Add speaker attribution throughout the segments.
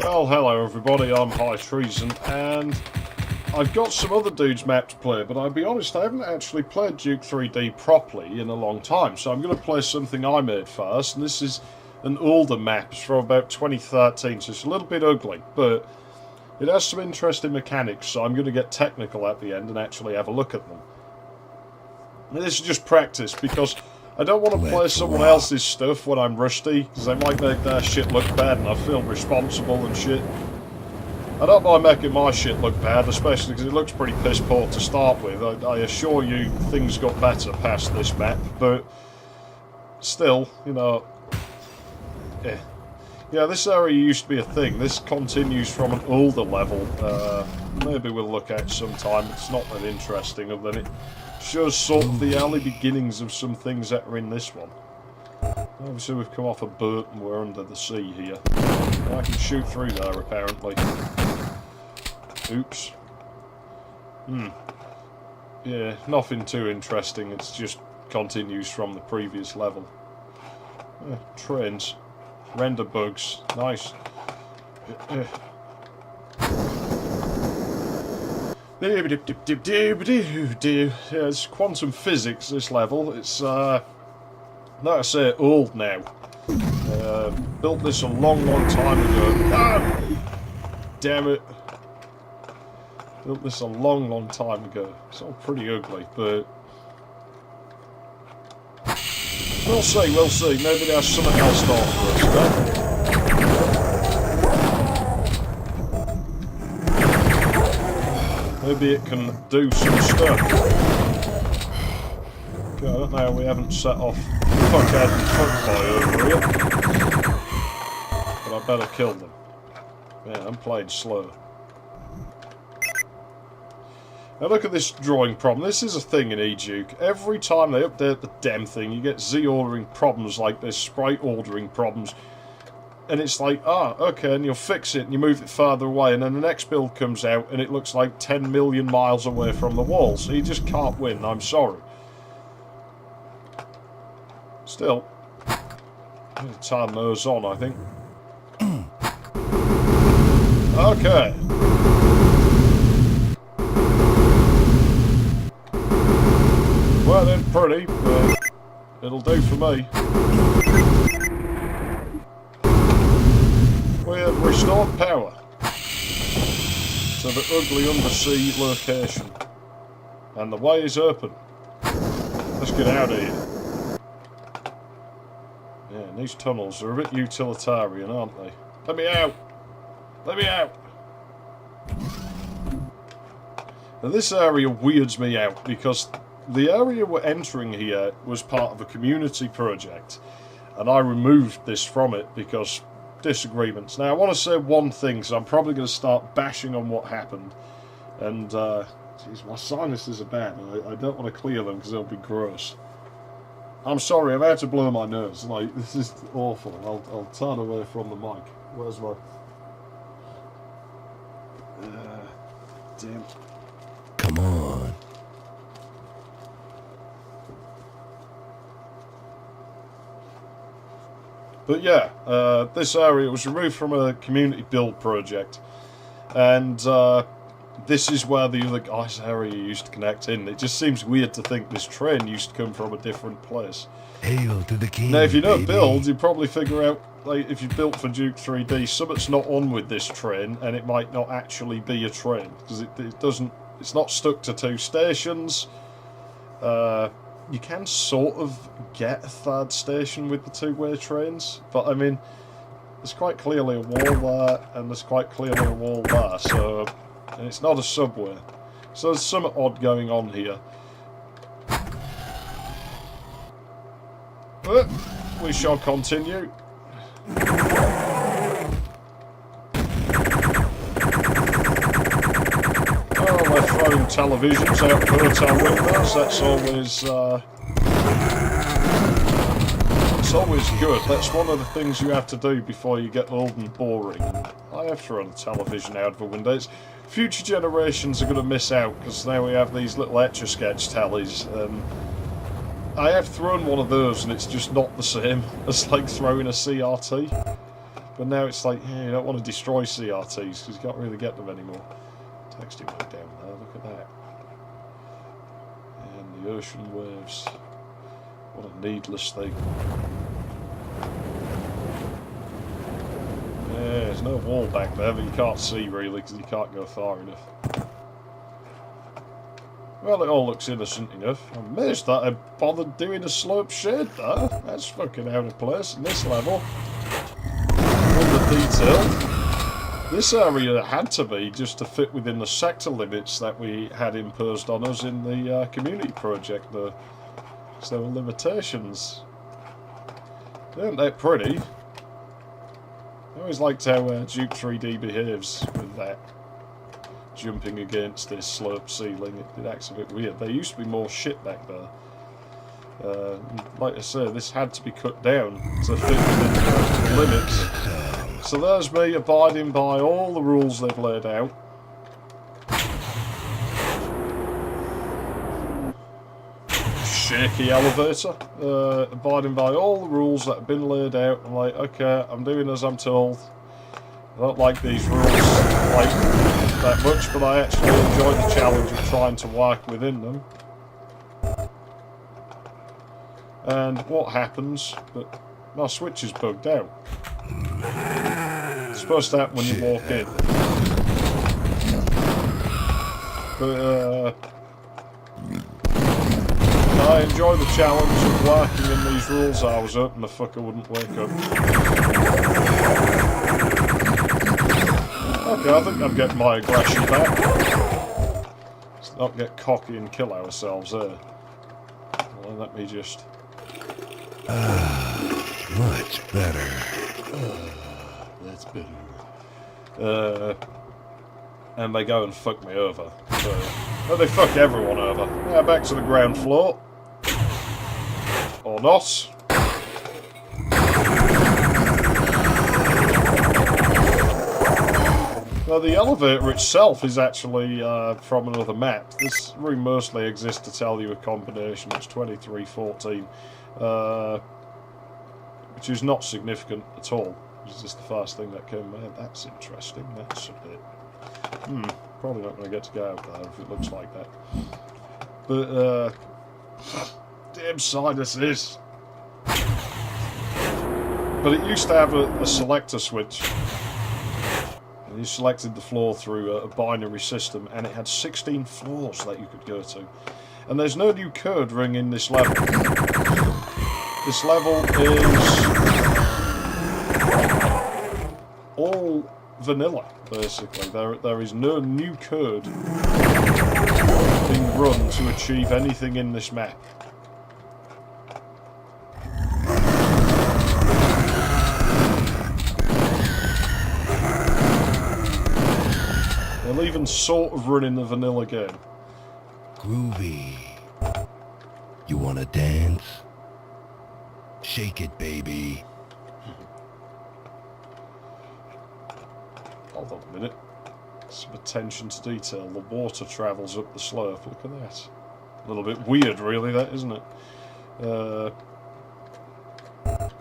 Speaker 1: Well, hello everybody, I'm High Treason, and I've got some other dudes' map to play, but I'll be honest, I haven't actually played Duke3D properly in a long time, so I'm going to play something I made first, and this is an older map. It's from about 2013, so it's a little bit ugly, but it has some interesting mechanics, so I'm going to get technical at the end and actually have a look at them. And this is just practice, because I don't want to play someone else's stuff when I'm rusty, because they might make their shit look bad and I feel responsible and shit. I don't mind making my shit look bad, especially because it looks pretty piss poor to start with. I assure you things got better past this map, but still, you know, yeah, this area used to be a thing. This continues from an older level. Maybe we'll look at it sometime. It's not that interesting, other than it shows sort of the early beginnings of some things that are in this one. Obviously we've come off a boat and we're under the sea here. I can shoot through there apparently. Oops. Yeah, nothing too interesting, it's just continues from the previous level. Trains. Render bugs. Nice. Yeah, it's quantum physics, this level. It's, like I say, old now. Built this a long time ago. Ah! Damn it. Built this a long time ago. It's all pretty ugly, but we'll see. Maybe there's something else to offer us, maybe it can do some stuff. Okay, I don't know how we haven't set off fuckhead and fuckboy over here. But I better kill them. Yeah, I'm playing slow. Now look at this drawing problem. This is a thing in EDuke. Every time they update the damn thing, you get Z ordering problems like this, sprite ordering problems. And it's like, okay, and you'll fix it and you move it farther away, and then the next build comes out and it looks like 10 million miles away from the wall. So you just can't win, I'm sorry. Still, I'm going to turn those on, I think. Okay. Well, then, pretty, but it'll do for me. We have restored power to the ugly undersea location. And the way is open. Let's get out of here. Yeah, and these tunnels are a bit utilitarian, aren't they? Let me out! Let me out! Now this area weirds me out because the area we're entering here was part of a community project, and I removed this from it because disagreements. Now I want to say one thing, so I'm probably going to start bashing on what happened, and geez, my sinuses are bad. I don't want to clear them because they'll be gross. I'm sorry, I'm out to blow my nose. Like, this is awful. I'll turn away from the mic. Where's my... damn.
Speaker 2: Come on.
Speaker 1: But yeah, this area was removed from a community build project, and this is where the other guy's area used to connect in. It just seems weird to think this train used to come from a different place.
Speaker 2: Hail to the king.
Speaker 1: Now, if you know
Speaker 2: baby.
Speaker 1: build, you probably figure out, like, if you built for Duke3D, something's not on with this train, and it might not actually be a train because it doesn't. It's not stuck to two stations. You can sort of get a third station with the two-way trains, but I mean, there's quite clearly a wall there, and there's quite clearly a wall there, so, and it's not a subway. So there's something odd going on here. But we shall continue. Oh, they're throwing televisions out hotel windows, that's always good. That's one of the things you have to do before you get old and boring. I have thrown a television out of a window. Future generations are going to miss out because now we have these little Etch-a-Sketch tellies. I have thrown one of those and it's just not the same as like throwing a CRT. But now it's like, yeah, you don't want to destroy CRTs because you can't really get them anymore. Texting way down there, look at that. And the ocean waves. What a needless thing. Yeah, there's no wall back there, but you can't see really because you can't go far enough. Well, it all looks innocent enough. I'm amazed that I bothered doing a slope shade there. That's fucking out of place in this level. All the detail. This area had to be just to fit within the sector limits that we had imposed on us in the community project, though. So there were limitations. Aren't they pretty? I always liked how EDuke32 behaves with that. Jumping against this slope ceiling, it acts a bit weird. There used to be more shit back there. Like I say, this had to be cut down to fit within the limits. So there's me abiding by all the rules they've laid out. Shaky elevator. Abiding by all the rules that have been laid out. I'm like, okay, I'm doing as I'm told. I don't like these rules that much, but I actually enjoy the challenge of trying to work within them. And what happens? But my switch is bugged out. It's supposed to happen when you walk in. But I enjoy the challenge of working in these rules. I was hoping the fucker wouldn't wake up. Okay, I think I'm getting my aggression back. Let's not get cocky and kill ourselves there. Well, let me just...
Speaker 2: Much better.
Speaker 1: That's better. And they go and fuck me over. So, well, they fuck everyone over. Now back to the ground floor. Or not. Now the elevator itself is actually from another map. This room mostly exists to tell you a combination. It's 2314, which is not significant at all. It's just the first thing that came out. That's interesting. That's a bit... probably not going to get to go out there if it looks like that. But, damn sinuses. But it used to have a selector switch. And you selected the floor through a binary system, and it had 16 floors that you could go to. And there's no new code ring in this level. This level is all vanilla, basically. There is no new code being run to achieve anything in this map. They'll even sort of run in the vanilla game.
Speaker 2: Groovy. You wanna dance? Shake it, baby.
Speaker 1: Hold on a minute. Some attention to detail. The water travels up the slope. Look at that. A little bit weird, really, that, isn't it?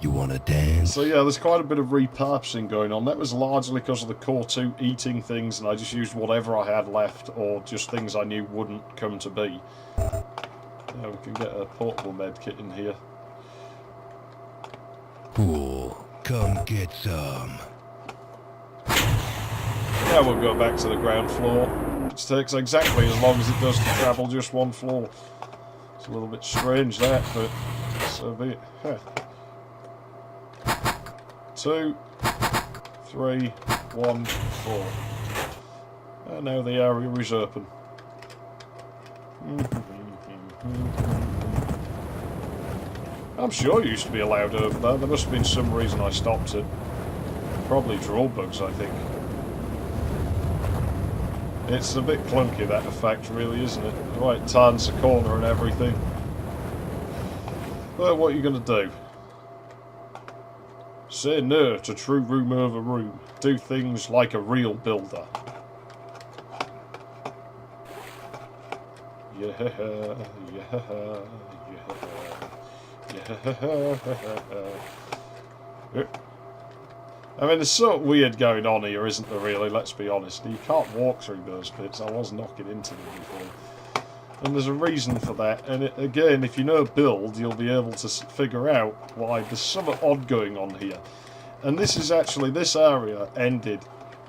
Speaker 2: You wanna dance?
Speaker 1: So yeah, there's quite a bit of repurposing going on. That was largely because of the Core 2 eating things, and I just used whatever I had left, or just things I knew wouldn't come to be. Yeah, we can get a portable med kit in here.
Speaker 2: Cool. Come get some.
Speaker 1: Now we'll go back to the ground floor, which takes exactly as long as it does to travel just one floor. It's a little bit strange that, but so be it. Huh. 2, 3, 1, 4. And now the area is open. I'm sure it used to be allowed over there. There must have been some reason I stopped it. Probably draw bugs, I think. It's a bit clunky, that effect, really, isn't it? Right, turns the corner and everything. Well, what are you going to do? Say no to true room over room. Do things like a real builder. Yeah, yeah, yeah, yeah. I mean, there's something weird going on here, isn't there, really? Let's be honest. You can't walk through those bits. I was knocking into them before. And there's a reason for that. And again, if you know build, you'll be able to figure out why there's something odd going on here. And this is actually, this area ended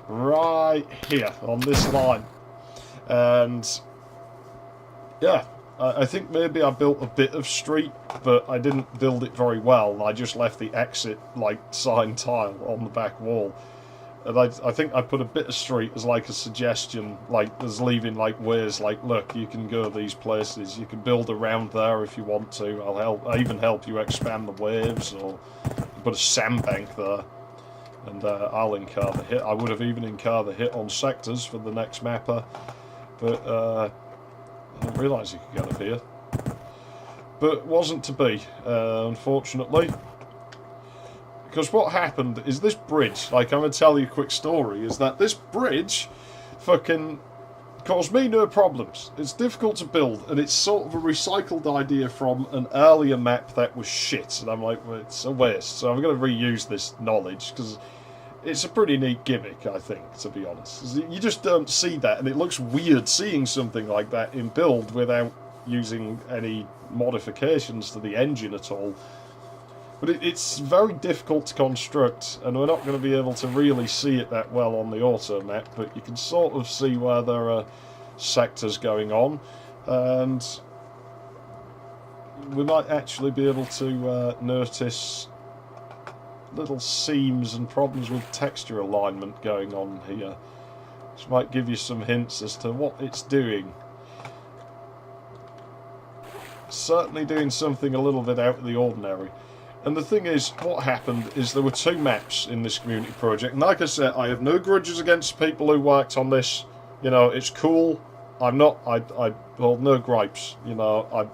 Speaker 1: right here on this line. And yeah, I think maybe I built a bit of street, but I didn't build it very well. I just left the exit, like, sign tile on the back wall. And I think I put a bit of street as, like, a suggestion, like, as leaving, like, ways, like, look, you can go these places. You can build around there if you want to. I'll even help you expand the waves, or put a sandbank there. And I'll incur the hit. I would have even incurred the hit on sectors for the next mapper. But, I didn't realise you could get up here. But it wasn't to be, unfortunately. Because what happened is this bridge, like I'm going to tell you a quick story, is that this bridge fucking caused me no problems. It's difficult to build, and it's sort of a recycled idea from an earlier map that was shit. And I'm like, well, it's a waste. So I'm going to reuse this knowledge, because it's a pretty neat gimmick, I think, to be honest. You just don't see that, and it looks weird seeing something like that in build without using any modifications to the engine at all. But it's very difficult to construct, and we're not going to be able to really see it that well on the auto map, but you can sort of see where there are sectors going on, and we might actually be able to notice little seams and problems with texture alignment going on here, which might give you some hints as to what it's doing. Certainly doing something a little bit out of the ordinary. And the thing is, what happened is there were two maps in this community project, and like I said, I have no grudges against people who worked on this. You know, it's cool. I hold no gripes. You know,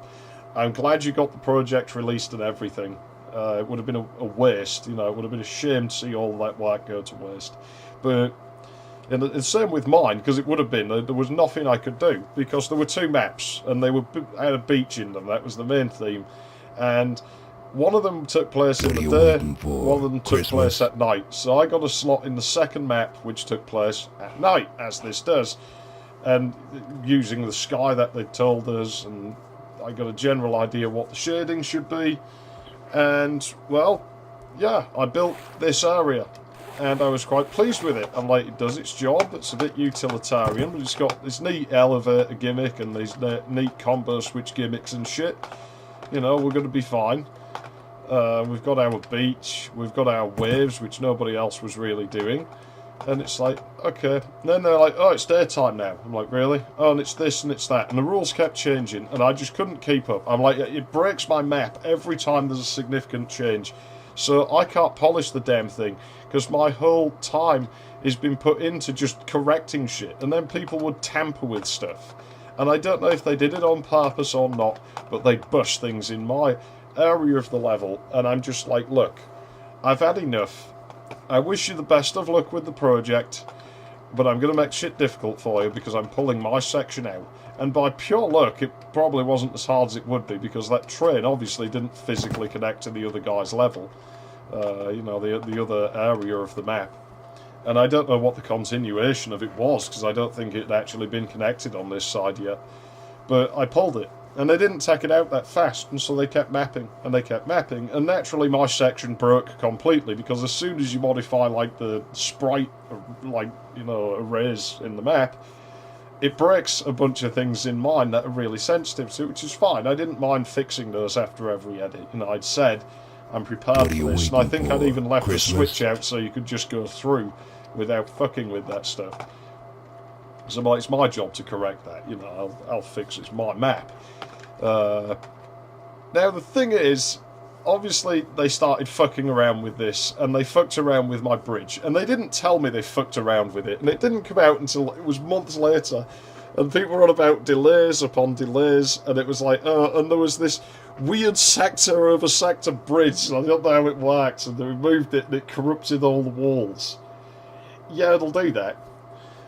Speaker 1: I'm glad you got the project released and everything. It would have been a waste, you know, it would have been a shame to see all that work go to waste. But, and the same with mine, because it would have been, there was nothing I could do, because there were two maps, and they had a beach in them, that was the main theme. And one of them took place in the day, one of them took place at night. So I got a slot in the second map, which took place at night, as this does. And using the sky that they told us, and I got a general idea what the shading should be. And, well, yeah, I built this area, and I was quite pleased with it. I'm like, it does its job, it's a bit utilitarian, but it's got this neat elevator gimmick and these neat combo switch gimmicks and shit. You know, we're going to be fine. We've got our beach, we've got our waves, which nobody else was really doing. And it's like, okay. And then they're like, oh, it's daytime now. I'm like, really? Oh, and it's this and it's that. And the rules kept changing, and I just couldn't keep up. I'm like, it breaks my map every time there's a significant change. So I can't polish the damn thing, because my whole time has been put into just correcting shit. And then people would tamper with stuff. And I don't know if they did it on purpose or not, but they bush things in my area of the level. And I'm just like, look, I've had enough. I wish you the best of luck with the project, but I'm going to make shit difficult for you because I'm pulling my section out. And by pure luck, it probably wasn't as hard as it would be, because that train obviously didn't physically connect to the other guy's level. You know, the other area of the map. And I don't know what the continuation of it was, because I don't think it had actually been connected on this side yet. But I pulled it. And they didn't take it out that fast, and so they kept mapping, and they kept mapping, and naturally my section broke completely, because as soon as you modify, like, the sprite, like, you know, arrays in the map, it breaks a bunch of things in mine that are really sensitive to it, which is fine. I didn't mind fixing those after every edit. You know, I'd said, I'm prepared for this, and I think I'd even left the switch out so you could just go through without fucking with that stuff. So like, it's my job to correct that, you know, I'll fix it, it's my map. Now the thing is, obviously they started fucking around with this, and they fucked around with my bridge, and they didn't tell me they fucked around with it, and it didn't come out until it was months later, and people were on about delays upon delays, and it was like, and there was this weird sector over sector bridge, and I don't know how it works, and they removed it, and it corrupted all the walls. Yeah, it'll do that.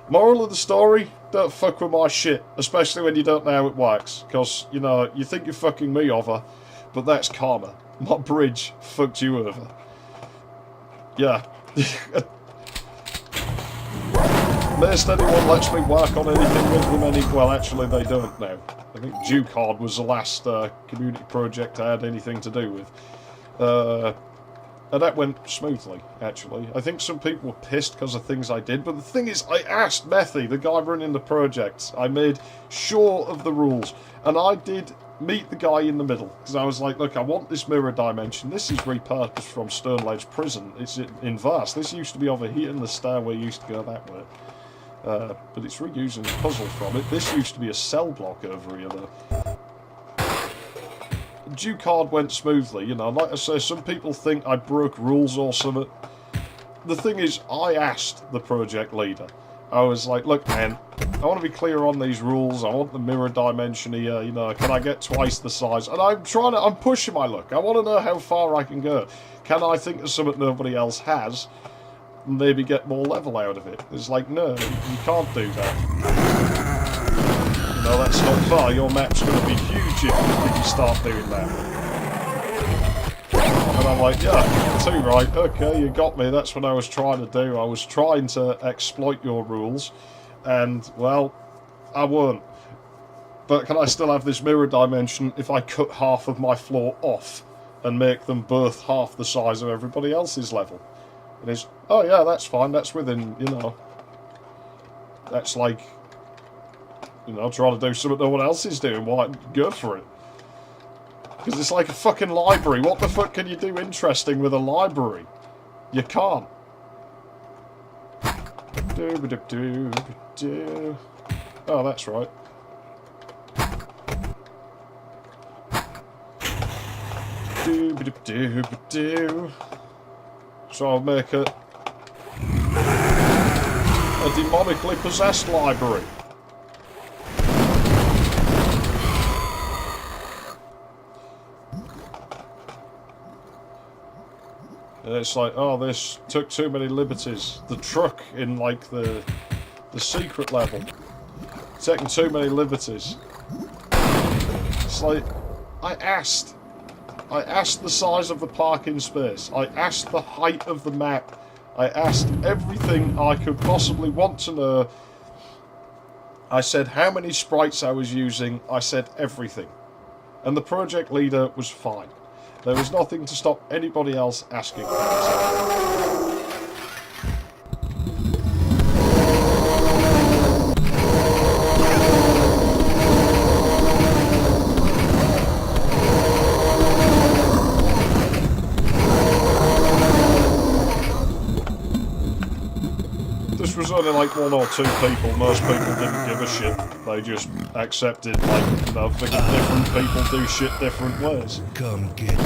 Speaker 1: Moral of the story, don't fuck with my shit, especially when you don't know how it works, because, you know, you think you're fucking me over, but that's karma. My bridge fucked you over. Yeah, Most anyone lets me work on anything with them well, actually they don't now. I think Duke Hard was the last community project I had anything to do with. And that went smoothly, actually. I think some people were pissed because of things I did, but the thing is, I asked Methy, the guy running the project, I made sure of the rules, and I did meet the guy in the middle, because I was like, look, I want this mirror dimension. This is repurposed from Sternledge Prison. It's in Vast. This used to be over here, and the stairway used to go that way. But it's reusing the puzzle from it. This used to be a cell block over here, though. Duke Hard went smoothly, you know. Like I say, some people think I broke rules or something. The thing is, I asked the project leader. I was like, look, man, I want to be clear on these rules. I want the mirror dimension here, you know. Can I get twice the size? And I'm pushing my luck. I want to know how far I can go. Can I think of something nobody else has? And maybe get more level out of it. It's like, no, you can't do that. No, that's not far. Your map's going to be huge if you start doing that. And I'm like, yeah, too right. Okay, you got me. That's what I was trying to do. I was trying to exploit your rules. And, well, I won't. But can I still have this mirror dimension if I cut half of my floor off and make them both half the size of everybody else's level? And it's, oh yeah, that's fine. That's within, you know, that's like, you know, trying to do something no one else is doing. Why? Go for it. Because it's like a fucking library. What the fuck can you do interesting with a library? You can't. Oh, that's right. So I'll make a demonically possessed library. And it's like, oh, this took too many liberties. The truck in, like, the secret level. Taking too many liberties. It's like, I asked the size of the parking space. I asked the height of the map. I asked everything I could possibly want to know. I said how many sprites I was using. I said everything. And the project leader was fine. There was nothing to stop anybody else asking. This was only like 1 or 2 people. Most people didn't give a shit. They just accepted, like, you know, thinking different people do shit different ways.
Speaker 2: Come get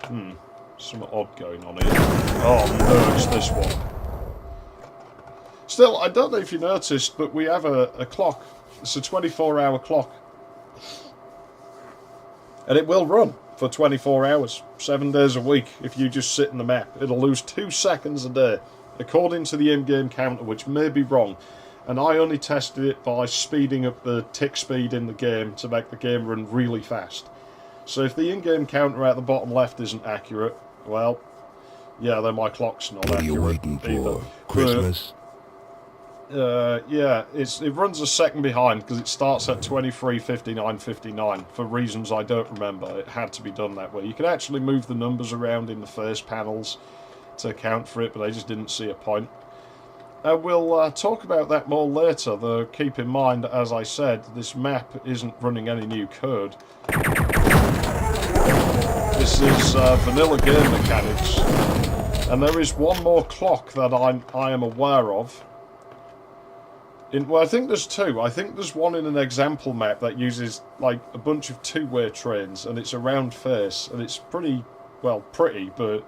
Speaker 2: some.
Speaker 1: Something odd going on here. Oh no, it's this one. Still, I don't know if you noticed, but we have a clock. It's a 24-hour clock. And it will run for 24 hours, 7 days a week, if you just sit in the map. It'll lose 2 seconds a day, according to the in-game counter, which may be wrong. And I only tested it by speeding up the tick speed in the game to make the game run really fast. So if the in-game counter at the bottom left isn't accurate, well, yeah, then my clock's not accurate.
Speaker 2: What are you waiting for?
Speaker 1: Either.
Speaker 2: Christmas?
Speaker 1: Yeah, it runs a second behind because it starts at 23:59:59 for reasons I don't remember. It had to be done that way. You can actually move the numbers around in the first panels to account for it, but I just didn't see a point. We'll talk about that more later, though keep in mind, as I said, this map isn't running any new code. This is vanilla game mechanics, and there is one more clock that I am aware of. Well, I think there's 2. I think there's one in an example map that uses, like, a bunch of 2-way trains, and it's a round face, and it's pretty, well, pretty, but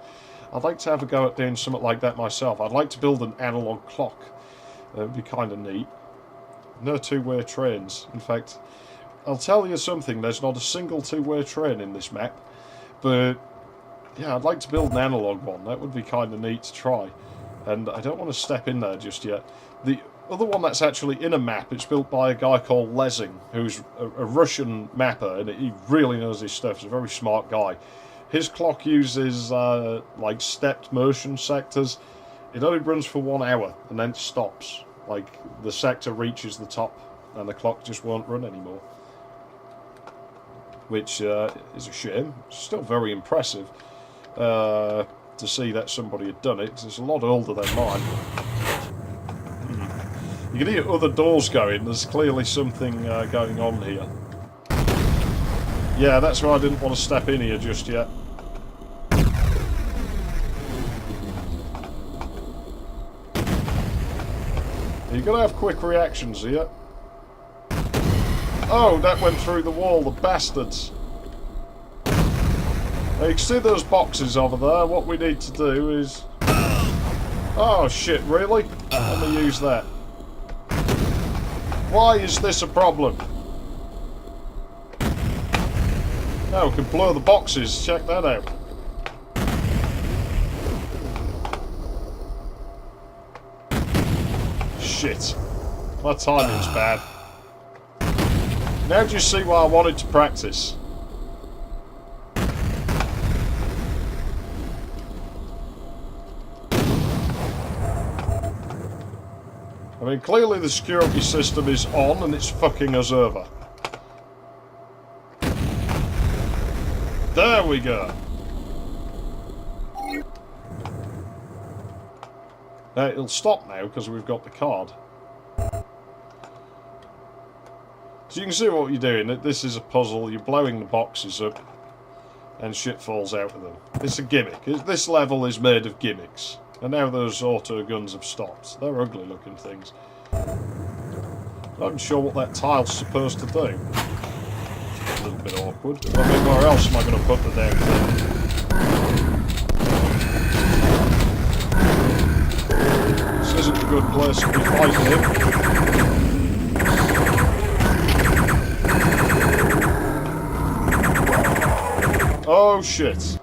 Speaker 1: I'd like to have a go at doing something like that myself. I'd like to build an analog clock. That would be kind of neat. No 2-way trains. In fact, I'll tell you something, there's not a single 2-way train in this map, but, yeah, I'd like to build an analog one. That would be kind of neat to try, and I don't want to step in there just yet. other one that's actually in a map, it's built by a guy called Lezing, who's a Russian mapper, and he really knows his stuff. He's a very smart guy. His clock uses like stepped motion sectors. It only runs for 1 hour and then stops. Like the sector reaches the top and the clock just won't run anymore. Which is a shame. It's still very impressive to see that somebody had done it, 'cause it's a lot older than mine. You can hear other doors going. There's clearly something going on here. Yeah, that's why I didn't want to step in here just yet. You've got to have quick reactions here. Oh, that went through the wall, the bastards. Now, you can see those boxes over there. What we need to do is... Oh, shit, really? Let me use that. Why is this a problem? Now we can blow the boxes. Check that out. Shit. My timing's bad. Now do you see why I wanted to practice? I mean, clearly the security system is on and it's fucking us over. There we go. Now it'll stop now because we've got the card. So you can see what you're doing. This is a puzzle. You're blowing the boxes up and shit falls out of them. It's a gimmick. This level is made of gimmicks. And now those auto guns have stopped. They're ugly looking things. I'm not sure what that tile's supposed to do. A little bit awkward. I mean, where else am I going to put the damn thing? This isn't a good place to be fighting him. Oh shit.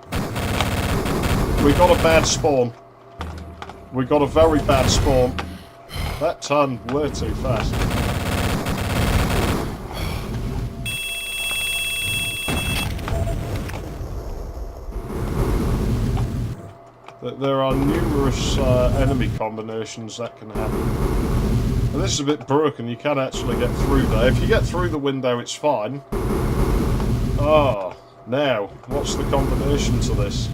Speaker 1: We got a bad spawn. We got a very bad spawn. That turned way too fast. There are numerous enemy combinations that can happen. And this is a bit broken. You can actually get through there. If you get through the window, it's fine. Oh, now, what's the combination to this?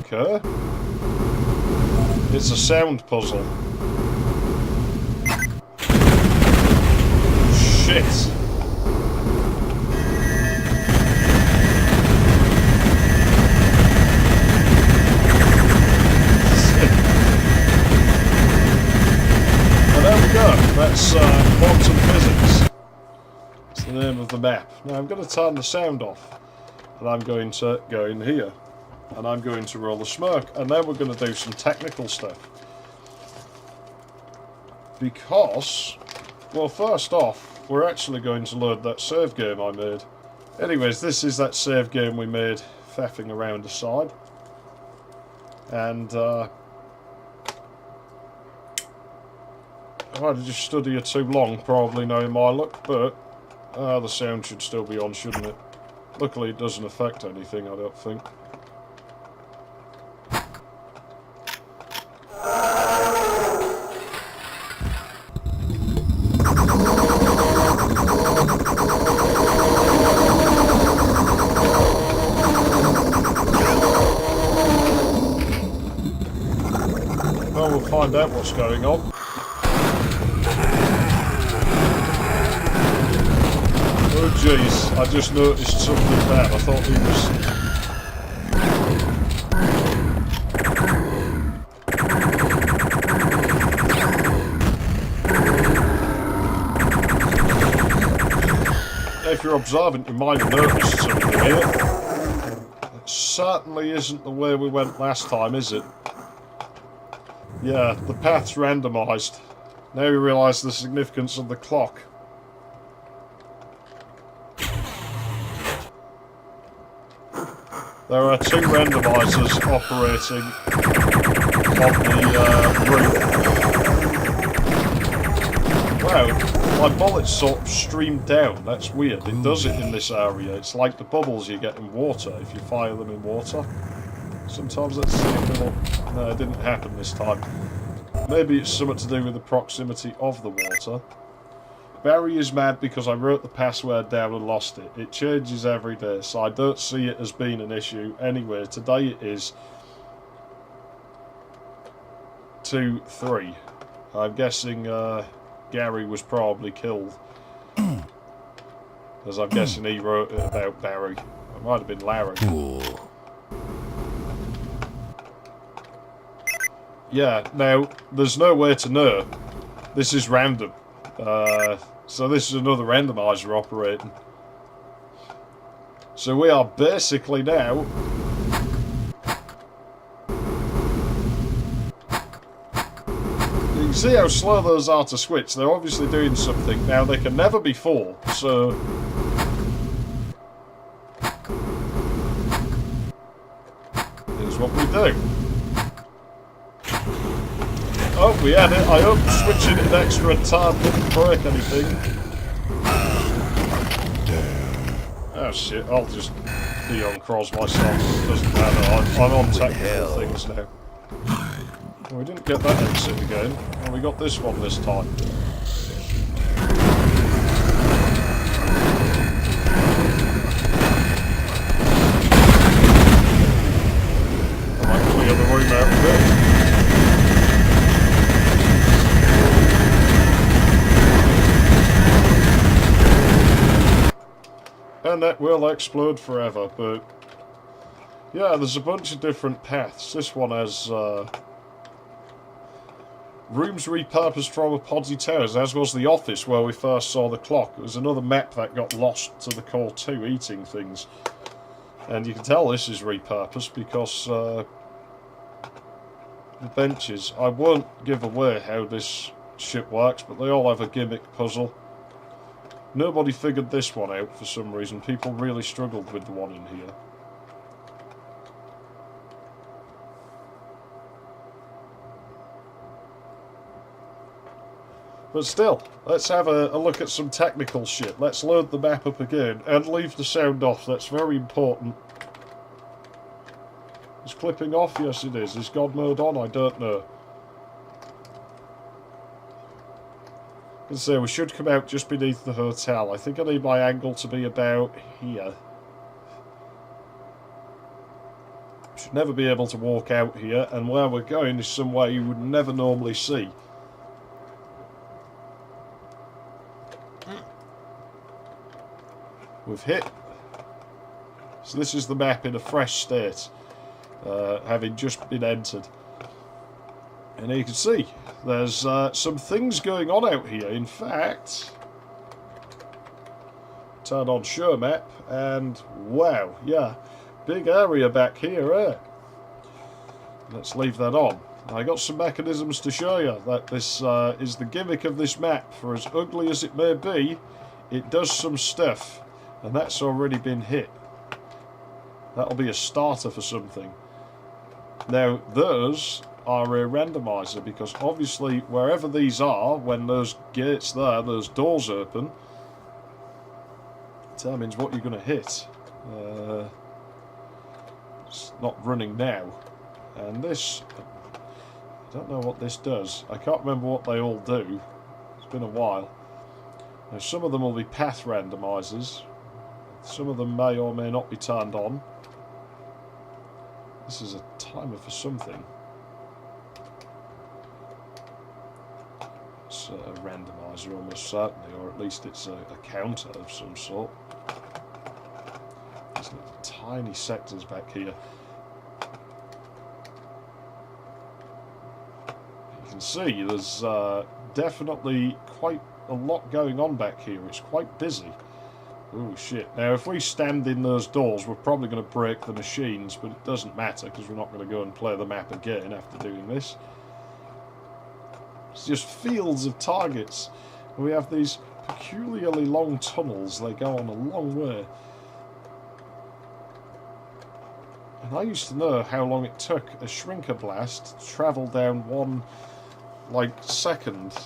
Speaker 1: Okay. It's a sound puzzle. Shit. Well, there we go. That's quantum physics. It's the name of the map. Now I'm going to turn the sound off. And I'm going to go in here. And I'm going to roll the smoke, and then we're going to do some technical stuff. Because, well, first off, we're actually going to load that save game I made. Anyways, this is that save game we made faffing around aside. And, if I'd just stood here too long, probably knowing my luck, but the sound should still be on, shouldn't it? Luckily, it doesn't affect anything, I don't think. Well, we'll find out what's going on. Oh jeez, I just noticed something bad. I thought he was... If you're observant, you might have noticed something here. It certainly isn't the way we went last time, is it? Yeah, the path's randomised. Now you realise the significance of the clock. There are two randomisers operating on the route. Wow, my bullets sort of streamed down. That's weird. It does it in this area. It's like the bubbles you get in water if you fire them in water. Sometimes let's see if it'll... No, it didn't happen this time. Maybe it's something to do with the proximity of the water. Barry is mad because I wrote the password down and lost it. It changes every day, so I don't see it as being an issue. Anyway, today it is 2-3. I'm guessing Gary was probably killed. As I'm guessing he wrote it about Barry. It might have been Larry. Yeah, now, there's no way to know. This is random. So this is another randomizer operating. So we are basically now... You can see how slow those are to switch. They're obviously doing something. Now, they can never be full, so... Here's what we do. Oh, we had it. I hope switching it an extra time didn't break anything. Oh shit, I'll just be on cross myself. It doesn't matter. I'm on technical things now. Well, we didn't get that exit again. Well, we got this one this time. I might clear the room out a bit. And that will explode forever, but... Yeah, there's a bunch of different paths. This one has, rooms repurposed from a Podzy Towers, as was the office where we first saw the clock. It was another map that got lost to the Core 2 eating things. And you can tell this is repurposed because, the benches... I won't give away how this shit works, but they all have a gimmick puzzle. Nobody figured this one out for some reason. People really struggled with the one in here. But still, let's have a look at some technical shit. Let's load the map up again and leave the sound off. That's very important. Is clipping off? Yes it is. Is God mode on? I don't know. Let's say we should come out just beneath the hotel. I think I need my angle to be about here. Should never be able to walk out here, and where we're going is somewhere you would never normally see. We've hit. So this is the map in a fresh state, having just been entered. And you can see, there's some things going on out here. In fact, turn on show map, and wow, yeah, big area back here, eh? Let's leave that on. I got some mechanisms to show you that this is the gimmick of this map. For as ugly as it may be, it does some stuff, and that's already been hit. That'll be a starter for something. Now, those are a randomizer, because obviously wherever these are, when those gates there, those doors open, determines what you're going to hit. It's not running now. And this, I don't know what this does. I can't remember what they all do. It's been a while. Now, some of them will be path randomizers. Some of them may or may not be turned on. This is a timer for something. It's a randomizer almost certainly, or at least it's a counter of some sort. There's tiny sectors back here. You can see there's definitely quite a lot going on back here. It's quite busy. Oh shit. Now if we stand in those doors, we're probably going to break the machines, but it doesn't matter because we're not going to go and play the map again after doing this. It's just fields of targets. And we have these peculiarly long tunnels. They go on a long way. And I used to know how long it took a shrinker blast to travel down one, like, second.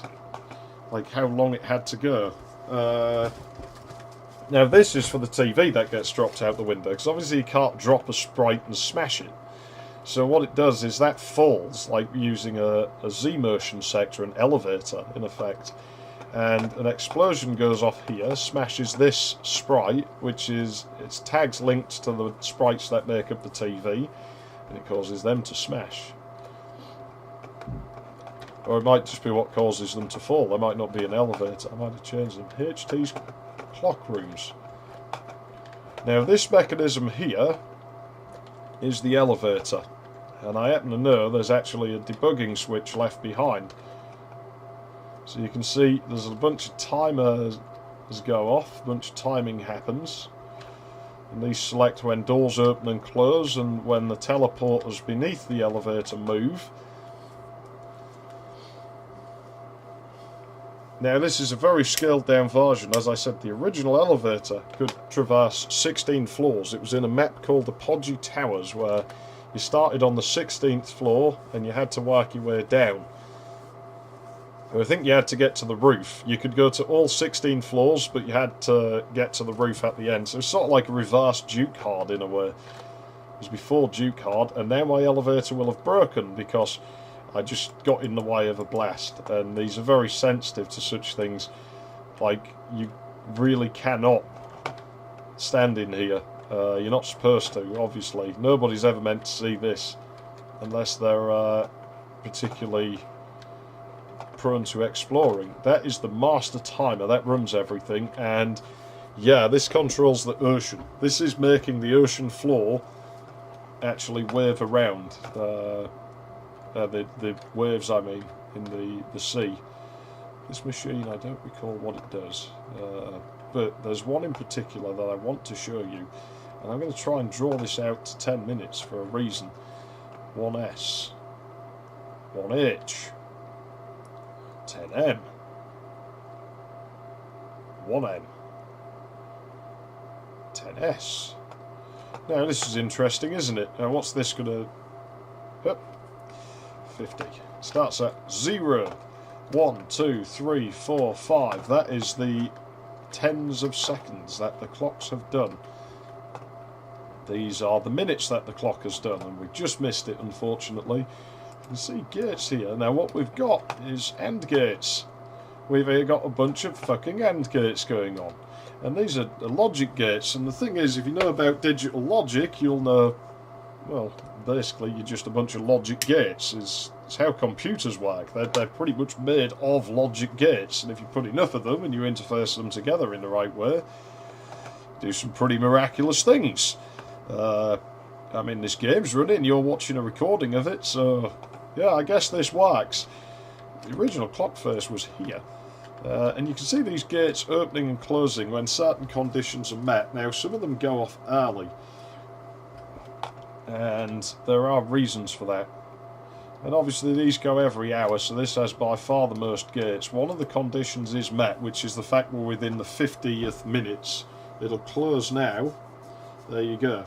Speaker 1: Like, how long it had to go. Now, this is for the TV that gets dropped out the window, because obviously you can't drop a sprite and smash it. So what it does is that falls, like using a Z-motion sector, an elevator, in effect. And an explosion goes off here, smashes this sprite, which is, its tags linked to the sprites that make up the TV, and it causes them to smash. Or it might just be what causes them to fall. There might not be an elevator. I might have changed them. HT's clock rooms. Now this mechanism here is the elevator. And I happen to know there's actually a debugging switch left behind. So you can see there's a bunch of timers go off, a bunch of timing happens. And these select when doors open and close and when the teleporters beneath the elevator move. Now this is a very scaled down version. As I said, the original elevator could traverse 16 floors. It was in a map called the Podgy Towers, where you started on the 16th floor and you had to work your way down. I think you had to get to the roof. You could go to all 16 floors, but you had to get to the roof at the end. So it's sort of like a reverse Duke Hard in a way. It was before Duke Hard, and now my elevator will have broken because I just got in the way of a blast. And these are very sensitive to such things. Like, you really cannot stand in here. You're not supposed to, obviously. Nobody's ever meant to see this unless they're particularly prone to exploring. That is the master timer that runs everything, and yeah, this controls the ocean. This is making the ocean floor actually wave around. The waves, I mean, in the sea. This machine, I don't recall what it does, but there's one in particular that I want to show you, and I'm going to try and draw this out to 10 minutes for a reason. 1S, 1H, 10M, 1M, 10S. Now this is interesting, isn't it? Now what's this going to... 50. Starts at 0, 1, 2, 3, 4, 5. That is the tens of seconds that the clocks have done. These are the minutes that the clock has done, and we just missed it, unfortunately. You can see gates here. Now what we've got is AND gates. We've here got a bunch of fucking AND gates going on. And these are logic gates, and the thing is, if you know about digital logic, you'll know, well, basically you're just a bunch of logic gates. It's how computers work. They're pretty much made of logic gates, and if you put enough of them and you interface them together in the right way, do some pretty miraculous things. I mean, this game's running, you're watching a recording of it, so yeah, I guess this works. The original clock face was here. And you can see these gates opening and closing when certain conditions are met. Now, some of them go off early, and there are reasons for that. And obviously these go every hour, so this has by far the most gates. One of the conditions is met, which is the fact we're within the 50th minutes. It'll close now. There you go.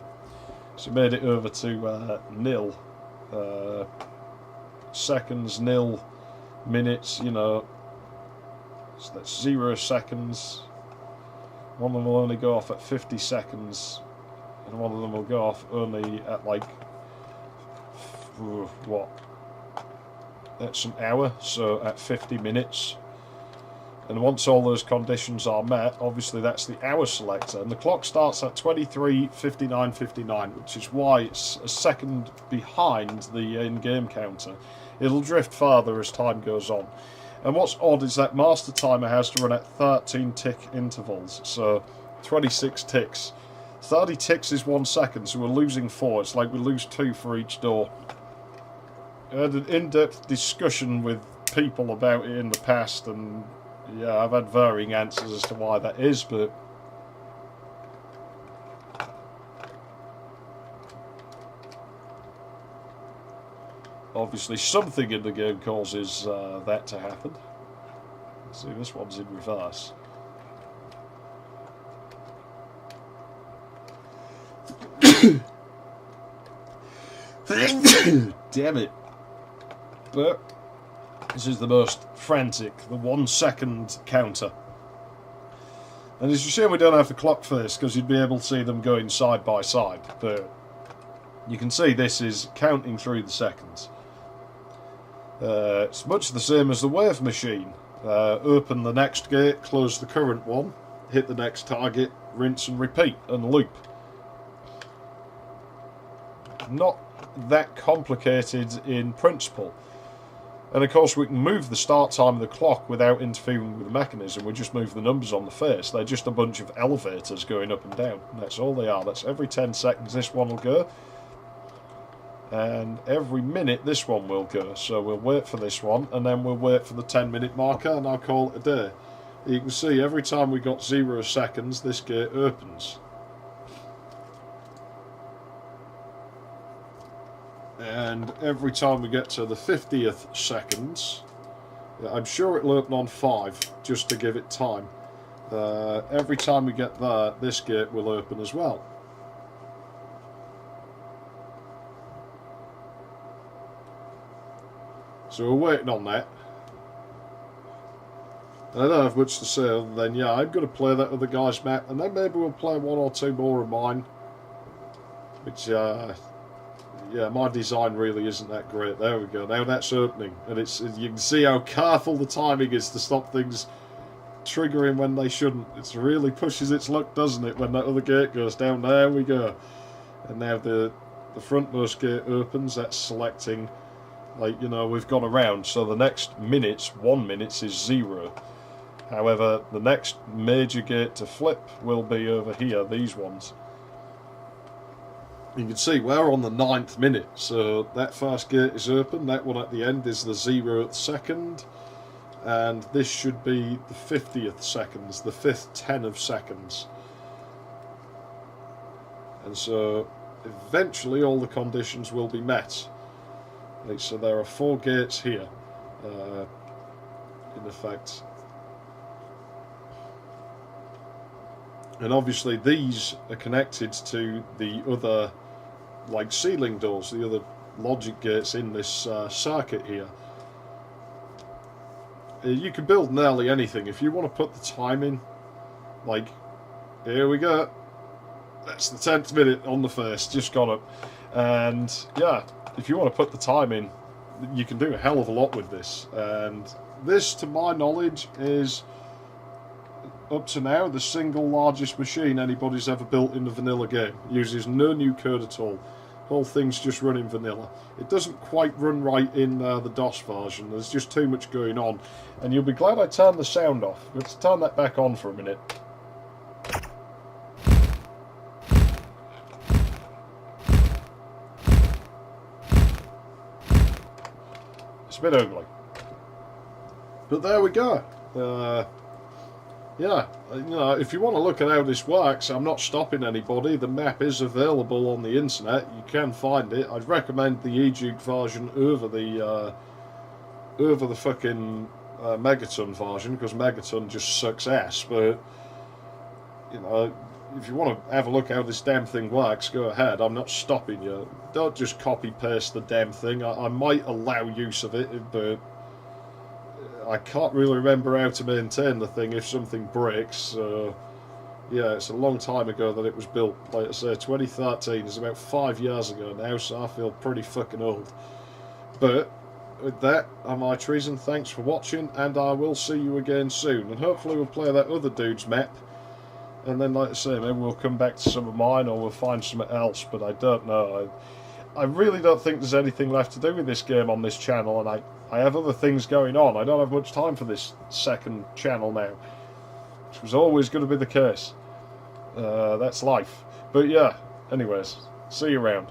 Speaker 1: So made it over to nil seconds, nil minutes, you know. So that's 0 seconds. One of them will only go off at 50 seconds, and one of them will go off only at like what? That's an hour, so at 50 minutes. And once all those conditions are met, obviously that's the hour selector, and the clock starts at 23:59:59, which is why it's a second behind the in-game counter. It'll drift farther as time goes on. And what's odd is that master timer has to run at 13 tick intervals, so 26 ticks. 30 ticks is 1 second, so we're losing 4. It's like we lose 2 for each door. I had an in-depth discussion with people about it in the past, and yeah, I've had varying answers as to why that is, but Obviously something in the game causes that to happen. See, this one's in reverse. Damn it. But this is the most frantic, the 1 second counter. And as you see, we don't have the clock face because you'd be able to see them going side by side. But you can see this is counting through the seconds. It's much the same as the wave machine. Open the next gate, close the current one, hit the next target, rinse and repeat, and loop. Not that complicated in principle. And of course we can move the start time of the clock without interfering with the mechanism. We just move the numbers on the face. They're just a bunch of elevators going up and down. That's all they are. That's every 10 seconds this one will go. And every minute this one will go. So we'll wait for this one, and then we'll wait for the 10-minute marker, and I'll call it a day. You can see every time we got 0 seconds, this gate opens. And every time we get to the 50th seconds, I'm sure it'll open on 5, just to give it time. Every time we get there, this gate will open as well. So we're waiting on that. I don't have much to say other than, yeah, I'm going to play that other guy's map, and then maybe we'll play 1 or 2 more of mine. Which, yeah, my design really isn't that great. There we go. Now that's opening, and you can see how careful the timing is to stop things triggering when they shouldn't. It really pushes its luck, doesn't it, when that other gate goes down. There we go. And now the frontmost gate opens. That's selecting, like, you know, we've gone around. So the next minutes, 1 minute is 0. However, the next major gate to flip will be over here, these ones. You can see we're on the 9th minute, so that first gate is open. That one at the end is the 0th second, and this should be the 50th seconds, the 5th 10 of seconds. And so eventually all the conditions will be met. Right, so there are 4 gates here, in effect. And obviously these are connected to the other, like, ceiling doors, the other logic gates in this circuit here. You can build nearly anything. If you want to put the time in, like, here we go. That's the 10th minute on the face, just got up. And yeah, if you want to put the time in, you can do a hell of a lot with this. And this, to my knowledge, is, up to now, the single largest machine anybody's ever built in the vanilla game. It uses no new code at all. The whole thing's just running vanilla. It doesn't quite run right in the DOS version. There's just too much going on. And you'll be glad I turned the sound off. Let's turn that back on for a minute. It's a bit ugly. But there we go. Yeah, you know, if you want to look at how this works, I'm not stopping anybody. The map is available on the internet. You can find it. I'd recommend the EDuke version over the fucking Megaton version, because Megaton just sucks ass. But you know, if you want to have a look how this damn thing works, go ahead. I'm not stopping you. Don't just copy paste the damn thing. I might allow use of it, but I can't really remember how to maintain the thing if something breaks. So yeah, it's a long time ago that it was built. Like I say, 2013 is about 5 years ago now, so I feel pretty fucking old. But with that, I'm iTreason. Thanks for watching, and I will see you again soon. And hopefully we'll play that other dude's map. And then, like I say, maybe we'll come back to some of mine, or we'll find something else, but I don't know. I really don't think there's anything left to do with this game on this channel, and I have other things going on. I don't have much time for this second channel now, which was always going to be the case. That's life. But yeah, anyways, see you around.